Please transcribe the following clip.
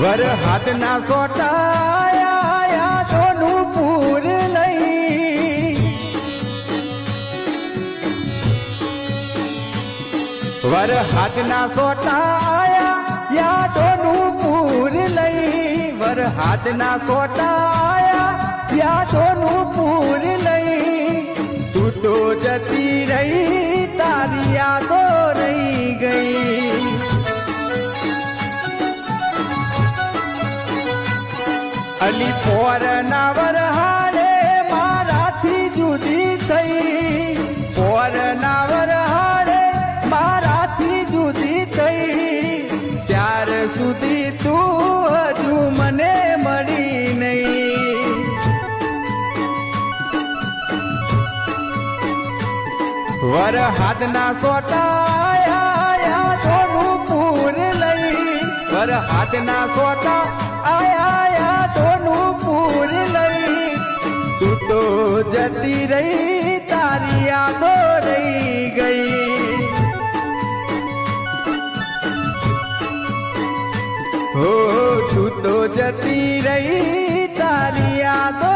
વર હાથના સોટાયા ધોનું પૂર લઈ વર હાથના સોટાયા ધોનું પૂર લઈ વર હાથના સોટાયા ધોનું પૂર લઈ તું તો જતી રહી તારી યાદો રહી ગઈ અલી પોરના વરહાડે મારાથી જુદી થઈ પોરના વરહાડે મારાથી જુદી થઈ ત્યાર સુધી તું હજુ મને મળી નહીં વર હાથના સોટાયા ધોનું પૂર લઈ વર હાથના સોટા આયા ધોનું પૂર લઈ તું તો જતી રહી તારી યાદો રહી ગઈ હો તું તો જતી રહી તારી યાદો